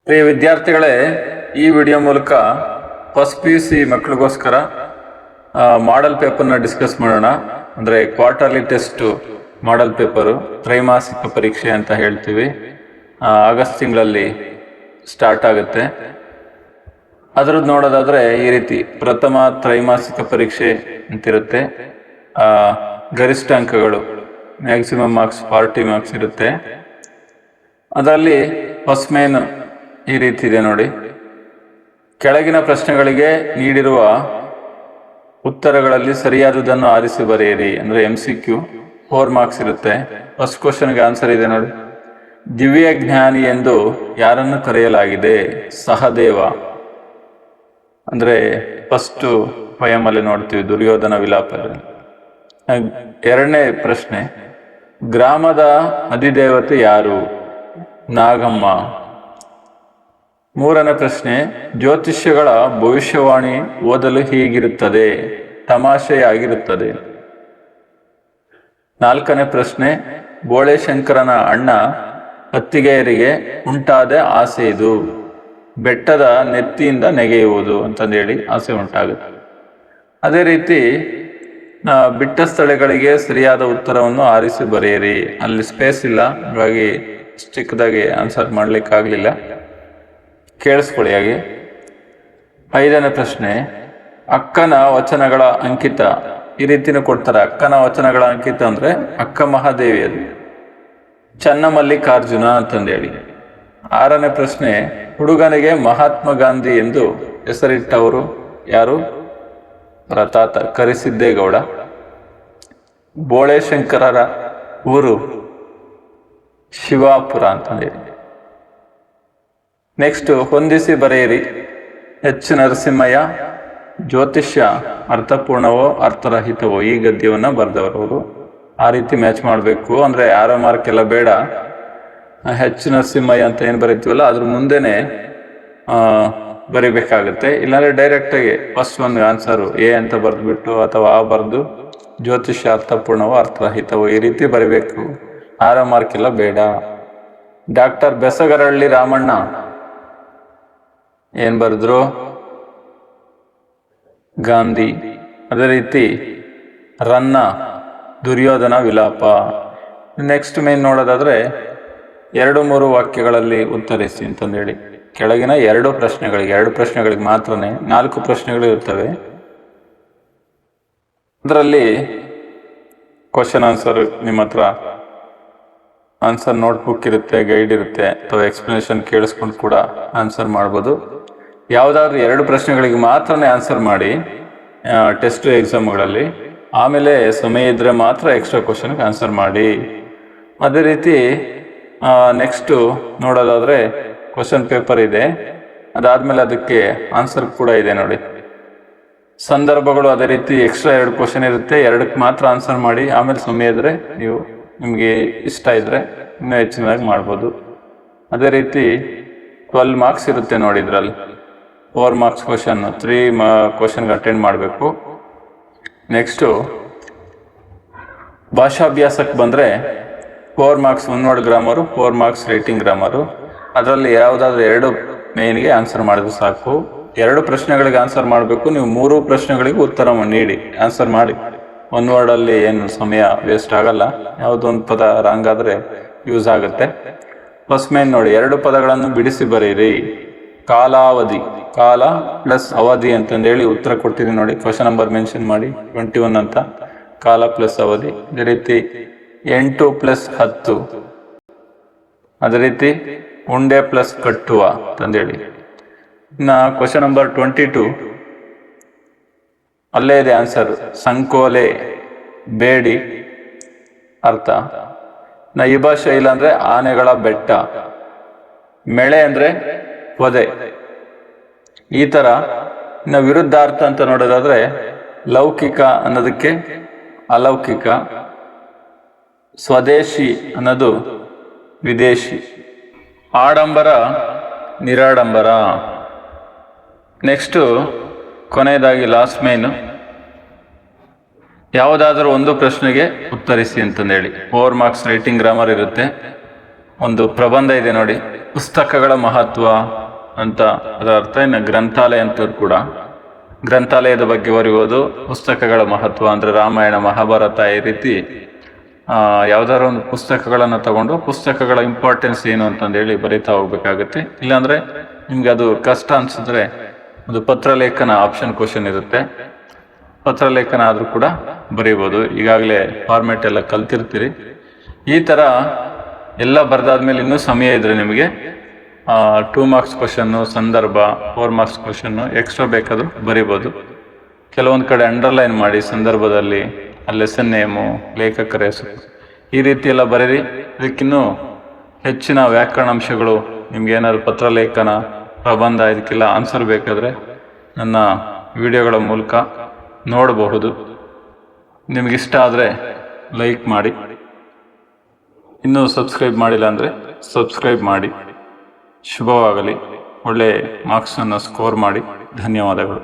ಪ್ರಿಯ ವಿದ್ಯಾರ್ಥಿಗಳೇ, ಈ ವಿಡಿಯೋ ಮೂಲಕ ಫಸ್ಟ್ PUC ಮಕ್ಕಳಿಗೋಸ್ಕರ ಮಾಡೆಲ್ ಪೇಪರ್ನ ಡಿಸ್ಕಸ್ ಮಾಡೋಣ. ಅಂದರೆ ಕ್ವಾರ್ಟರ್ಲಿ ಟೆಸ್ಟ್ ಮಾಡೆಲ್ ಪೇಪರು, ತ್ರೈಮಾಸಿಕ ಪರೀಕ್ಷೆ ಅಂತ ಹೇಳ್ತೀವಿ. ಆಗಸ್ಟ್ ತಿಂಗಳಲ್ಲಿ ಸ್ಟಾರ್ಟ್ ಆಗುತ್ತೆ. ಅದರದ್ದು ನೋಡೋದಾದರೆ ಈ ರೀತಿ ಪ್ರಥಮ ತ್ರೈಮಾಸಿಕ ಪರೀಕ್ಷೆ ಅಂತಿರುತ್ತೆ. ಗರಿಷ್ಠ ಅಂಕಗಳು ಮ್ಯಾಕ್ಸಿಮಮ್ ಮಾರ್ಕ್ಸ್ 40 ಮಾರ್ಕ್ಸ್ ಇರುತ್ತೆ. ಅದರಲ್ಲಿ ಫಸ್ಟ್ ಮೇನ್ ಈ ರೀತಿ ಇದೆ ನೋಡಿ. ಕೆಳಗಿನ ಪ್ರಶ್ನೆಗಳಿಗೆ ನೀಡಿರುವ ಉತ್ತರಗಳಲ್ಲಿ ಸರಿಯಾದುದನ್ನು ಆರಿಸಿ ಬರೆಯಿರಿ. ಅಂದರೆ MCQ 4 ಮಾರ್ಕ್ಸ್ ಇರುತ್ತೆ. ಫಸ್ಟ್ ಕ್ವಶನ್ಗೆ ಆನ್ಸರ್ ಇದೆ ನೋಡಿ. ದಿವ್ಯ ಜ್ಞಾನಿ ಎಂದು ಯಾರನ್ನು ಕರೆಯಲಾಗಿದೆ? ಸಹದೇವ. ಅಂದರೆ ಫಸ್ಟ್ ಪಯಮಲ್ಲಿ ನೋಡ್ತೀವಿ ದುರ್ಯೋಧನ ವಿಲಾಪ. ಎರಡನೇ ಪ್ರಶ್ನೆ, ಗ್ರಾಮದ ಅಧಿದೇವತೆ ಯಾರು? ನಾಗಮ್ಮ. ಮೂರನೇ ಪ್ರಶ್ನೆ, ಜ್ಯೋತಿಷ್ಯಗಳ ಭವಿಷ್ಯವಾಣಿ ಓದಲು ಹೀಗಿರುತ್ತದೆ? ತಮಾಷೆಯಾಗಿರುತ್ತದೆ. ನಾಲ್ಕನೇ ಪ್ರಶ್ನೆ, ಬೋಳೆಶಂಕರನ ಅಣ್ಣ ಅತ್ತಿಗೆಯರಿಗೆ ಉಂಟಾದ ಆಸೆ ಇದು. ಬೆಟ್ಟದ ನೆತ್ತಿಯಿಂದ ನೆಗೆಯುವುದು ಅಂತಂದೇಳಿ ಆಸೆ ಉಂಟಾಗುತ್ತೆ. ಅದೇ ರೀತಿ ಬಿಟ್ಟ ಸ್ಥಳಗಳಿಗೆ ಸರಿಯಾದ ಉತ್ತರವನ್ನು ಆರಿಸಿ ಬರೆಯಿರಿ. ಅಲ್ಲಿ ಸ್ಪೇಸ್ ಇಲ್ಲ, ಹಾಗಾಗಿ ಚಿಕ್ಕದಾಗಿ ಆನ್ಸರ್ ಮಾಡಲಿಕ್ಕಾಗಲಿಲ್ಲ. ಕೇಳಿಸ್ಕೊಳ್ಳಿ ಹಾಗೆ. ಐದನೇ ಪ್ರಶ್ನೆ, ಅಕ್ಕನ ವಚನಗಳ ಅಂಕಿತ. ಈ ರೀತಿನೂ ಕೊಡ್ತಾರೆ. ಅಕ್ಕನ ವಚನಗಳ ಅಂಕಿತ ಅಂದರೆ ಅಕ್ಕ ಮಹಾದೇವಿ, ಅದು ಚನ್ನಮಲ್ಲಿಕಾರ್ಜುನ ಅಂತಂದೇಳಿ. ಆರನೇ ಪ್ರಶ್ನೆ, ಹುಡುಗನಿಗೆ ಮಹಾತ್ಮ ಗಾಂಧಿ ಎಂದು ಹೆಸರಿಟ್ಟವರು ಯಾರು? ತಾತ ಕರಿಸಿದ್ದೇಗೌಡ. ಬೋಳೆಶಂಕರರ ಊರು ಶಿವಾಪುರ ಅಂತಂದೇಳಿ. ನೆಕ್ಸ್ಟ್, ಹೊಂದಿಸಿ ಬರೆಯಿರಿ. H. ನರಸಿಂಹಯ್ಯ. ಜ್ಯೋತಿಷ್ಯ ಅರ್ಥಪೂರ್ಣವೋ ಅರ್ಥರಹಿತವೋ? ಈ ಗದ್ಯವನ್ನು ಬರೆದವರು. ಆ ರೀತಿ ಮ್ಯಾಚ್ ಮಾಡಬೇಕು. ಅಂದರೆ ಆರೋ ಮಾರ್ಕ್ ಎಲ್ಲ ಬೇಡ. H. ನರಸಿಂಹಯ್ಯ ಅಂತ ಏನು ಬರೀತೀವಲ್ಲ ಅದ್ರ ಮುಂದೆನೆ ಬರಿಬೇಕಾಗುತ್ತೆ. ಇಲ್ಲಾಂದ್ರೆ ಡೈರೆಕ್ಟಾಗಿ ಫಸ್ಟ್ ಒಂದು ಆನ್ಸರು A ಅಂತ ಬರೆದ್ಬಿಟ್ಟು ಅಥವಾ ಆ ಬರೆದು ಜ್ಯೋತಿಷ್ಯ ಅರ್ಥಪೂರ್ಣವೋ ಅರ್ಥರಹಿತವೋ ಈ ರೀತಿ ಬರಿಬೇಕು. ಆರೋ ಮಾರ್ಕ್ ಎಲ್ಲ ಬೇಡ. ಡಾಕ್ಟರ್ ಬೆಸಗರಹಳ್ಳಿ ರಾಮಣ್ಣ ಏನ್ ಬರೆದ್ರು? ಗಾಂಧಿ. ಅದೇ ರೀತಿ ರನ್ನ ದುರ್ಯೋಧನ ವಿಲಾಪ. ನೆಕ್ಸ್ಟ್ ಮೇನ್ ನೋಡೋದಾದ್ರೆ 2-3 ವಾಕ್ಯಗಳಲ್ಲಿ ಉತ್ತರಿಸಿ ಅಂತಂದೇಳಿ. ಕೆಳಗಿನ 2 ಪ್ರಶ್ನೆಗಳಿಗೆ ಮಾತ್ರನೇ 4 ಪ್ರಶ್ನೆಗಳು ಇರ್ತವೆ. ಅದರಲ್ಲಿ ಕ್ವಶನ್ ಆನ್ಸರ್ ನಿಮ್ಮ ಹತ್ರ ಆನ್ಸರ್ ನೋಟ್ಬುಕ್ ಇರುತ್ತೆ, ಗೈಡ್ ಇರುತ್ತೆ, ಅಥವಾ ಎಕ್ಸ್ಪ್ಲನೇಷನ್ ಕೇಳಿಸ್ಕೊಂಡು ಕೂಡ ಆನ್ಸರ್ ಮಾಡ್ಬೋದು. ಯಾವುದಾದ್ರೂ 2 ಪ್ರಶ್ನೆಗಳಿಗೆ ಮಾತ್ರನೇ ಆನ್ಸರ್ ಮಾಡಿ ಟೆಸ್ಟ್ ಎಕ್ಸಾಮ್ಗಳಲ್ಲಿ. ಆಮೇಲೆ ಸಮಯ ಇದ್ದರೆ ಮಾತ್ರ ಎಕ್ಸ್ಟ್ರಾ ಕ್ವಶನ್ಗೆ ಆನ್ಸರ್ ಮಾಡಿ. ಅದೇ ರೀತಿ ನೆಕ್ಸ್ಟು ನೋಡೋದಾದರೆ ಕ್ವಶನ್ ಪೇಪರ್ ಇದೆ. ಅದಾದಮೇಲೆ ಅದಕ್ಕೆ ಆನ್ಸರ್ ಕೂಡ ಇದೆ ನೋಡಿ. ಸಂದರ್ಭಗಳು ಅದೇ ರೀತಿ ಎಕ್ಸ್ಟ್ರಾ 2 ಕ್ವಶನ್ ಇರುತ್ತೆ. 2ಕ್ಕೆ ಮಾತ್ರ ಆನ್ಸರ್ ಮಾಡಿ. ಆಮೇಲೆ ಸಮಯ ಇದ್ದರೆ ನಿಮಗೆ ಇಷ್ಟ ಇದ್ದರೆ ಇನ್ನೂ ಹೆಚ್ಚಿನದಾಗಿ ಮಾಡ್ಬೋದು. ಅದೇ ರೀತಿ 12 ಮಾರ್ಕ್ಸ್ ಇರುತ್ತೆ ನೋಡಿ. ಇದರಲ್ಲಿ 4 ಮಾರ್ಕ್ಸ್ ಕ್ವಶನ್, 3 ಕ್ವಶನ್ಗೆ ಅಟೆಂಡ್ ಮಾಡಬೇಕು. ನೆಕ್ಸ್ಟು ಭಾಷಾಭ್ಯಾಸಕ್ಕೆ ಬಂದರೆ 4 marks one word grammar, 4 marks writing grammar. ಅದರಲ್ಲಿ ಯಾವುದಾದ್ರೂ 2 ಮೇನ್ಗೆ ಆನ್ಸರ್ ಮಾಡಿದ್ರೆ ಸಾಕು. 2 ಪ್ರಶ್ನೆಗಳಿಗೆ ಆನ್ಸರ್ ಮಾಡಬೇಕು. ನೀವು 3 ಪ್ರಶ್ನೆಗಳಿಗೆ ಉತ್ತರವನ್ನು ನೀಡಿ ಆನ್ಸರ್ ಮಾಡಿ. ಒನ್ ವರ್ಡಲ್ಲಿ ಏನು ಸಮಯ ವೇಸ್ಟ್ ಆಗಲ್ಲ. ಯಾವುದೊಂದು ಪದ ರಾಂಗ್ ಆದರೆ ಯೂಸ್ ಆಗುತ್ತೆ. ಫಸ್ಟ್ ಮೇನ್ ನೋಡಿ, 2 ಪದಗಳನ್ನು ಬಿಡಿಸಿ ಬರೀರಿ. ಕಾಲಾವಧಿ, ಕಾಲ ಪ್ಲಸ್ ಅವಧಿ ಅಂತಂದೇಳಿ ಉತ್ತರ ಕೊಡ್ತೀನಿ ನೋಡಿ. ಕ್ವಶನ್ ನಂಬರ್ ಮೆನ್ಷನ್ ಮಾಡಿ 21 ಅಂತ. ಕಾಲ ಪ್ಲಸ್ ಅವಧಿ. ಅದೇ ರೀತಿ 8 + 10. ಅದೇ ರೀತಿ ಉಂಡೆ ಪ್ಲಸ್ ಕಟ್ಟುವ ಅಂತಂದೇಳಿ. ಇನ್ನು ಕ್ವಶನ್ ನಂಬರ್ 22 ಅಲ್ಲೇ ಇದೆ ಆನ್ಸರ್. ಸಂಕೋಲೆ, ಬೇಡಿ ಅರ್ಥ. ಇಬಶೈಲ ಅಂದರೆ ಆನೆಗಳ ಬೆಟ್ಟ. ಮೆಳೆ ಅಂದರೆ ಪೊದೆ. ಈ ಥರ. ಇನ್ನು ವಿರುದ್ಧಾರ್ಥ ಅಂತ ನೋಡೋದಾದ್ರೆ ಲೌಕಿಕ ಅನ್ನೋದಕ್ಕೆ ಅಲೌಕಿಕ, ಸ್ವದೇಶಿ ಅನ್ನೋದು ವಿದೇಶಿ, ಆಡಂಬರ ನಿರಾಡಂಬರ. ನೆಕ್ಸ್ಟು ಕೊನೆಯದಾಗಿ ಲಾಸ್ಟ್ ಮೇನ್, ಯಾವುದಾದ್ರೂ ಒಂದು ಪ್ರಶ್ನೆಗೆ ಉತ್ತರಿಸಿ ಅಂತಂದೇಳಿ. 4 ಮಾರ್ಕ್ಸ್ ರೈಟಿಂಗ್ ಗ್ರಾಮರ್ ಇರುತ್ತೆ. ಒಂದು ಪ್ರಬಂಧ ಇದೆ ನೋಡಿ. ಪುಸ್ತಕಗಳ ಮಹತ್ವ ಅಂತ ಅದರ ಅರ್ಥ. ಇನ್ನು ಗ್ರಂಥಾಲಯ ಅಂತವ್ರು ಕೂಡ ಗ್ರಂಥಾಲಯದ ಬಗ್ಗೆ ಬರೆಯುವುದು, ಪುಸ್ತಕಗಳ ಮಹತ್ವ ಅಂದರೆ ರಾಮಾಯಣ ಮಹಾಭಾರತ ಈ ರೀತಿ ಯಾವ್ದಾದ್ರು ಒಂದು ಪುಸ್ತಕಗಳನ್ನು ತಗೊಂಡು ಪುಸ್ತಕಗಳ ಇಂಪಾರ್ಟೆನ್ಸ್ ಏನು ಅಂತಂದೇಳಿ ಬರೀತಾ ಹೋಗ್ಬೇಕಾಗತ್ತೆ. ಇಲ್ಲಾಂದ್ರೆ ನಿಮ್ಗೆ ಅದು ಕಷ್ಟ ಅನ್ಸಿದ್ರೆ ಒಂದು ಪತ್ರಲೇಖನ ಆಪ್ಷನ್ ಕ್ವಶನ್ ಇರುತ್ತೆ, ಪತ್ರಲೇಖನ ಆದ್ರೂ ಕೂಡ ಬರೀಬೋದು. ಈಗಾಗಲೇ ಫಾರ್ಮೆಟ್ ಎಲ್ಲ ಕಲ್ತಿರ್ತೀರಿ. ಈ ತರ ಎಲ್ಲ ಬರ್ದಾದ್ಮೇಲೆ ಇನ್ನೂ ಸಮಯ ಇದ್ರೆ ನಿಮಗೆ 2 ಮಾರ್ಕ್ಸ್ ಕ್ವಶನ್ನು, ಸಂದರ್ಭ 4 ಮಾರ್ಕ್ಸ್ ಕ್ವಶನ್ನು ಎಕ್ಸ್ಟ್ರಾ ಬೇಕಾದ್ರೂ ಬರೀಬೋದು. ಕೆಲವೊಂದು ಕಡೆ ಅಂಡರ್ಲೈನ್ ಮಾಡಿ ಸಂದರ್ಭದಲ್ಲಿ ಲೆಸನ್ ನೇಮು, ಲೇಖಕರ ಹೆಸರು ಈ ರೀತಿ ಎಲ್ಲ ಬರೀರಿ. ಇದಕ್ಕಿನ್ನೂ ಹೆಚ್ಚಿನ ವ್ಯಾಕರಣಾಂಶಗಳು ನಿಮ್ಗೆ ಏನಾದ್ರು ಪತ್ರಲೇಖನ, ಪ್ರಬಂಧ ಇದಕ್ಕೆಲ್ಲ ಆನ್ಸರ್ ಬೇಕಾದರೆ ನನ್ನ ವಿಡಿಯೋಗಳ ಮೂಲಕ ನೋಡಬಹುದು. ನಿಮಗಿಷ್ಟ ಆದರೆ ಲೈಕ್ ಮಾಡಿ, ಇನ್ನೂ ಸಬ್ಸ್ಕ್ರೈಬ್ ಮಾಡಿಲ್ಲ ಅಂದರೆ ಸಬ್ಸ್ಕ್ರೈಬ್ ಮಾಡಿ. ಶುಭವಾಗಲಿ. ಒಳ್ಳೆ ಮಾರ್ಕ್ಸನ್ನು ಸ್ಕೋರ್ ಮಾಡಿ. ಧನ್ಯವಾದಗಳು.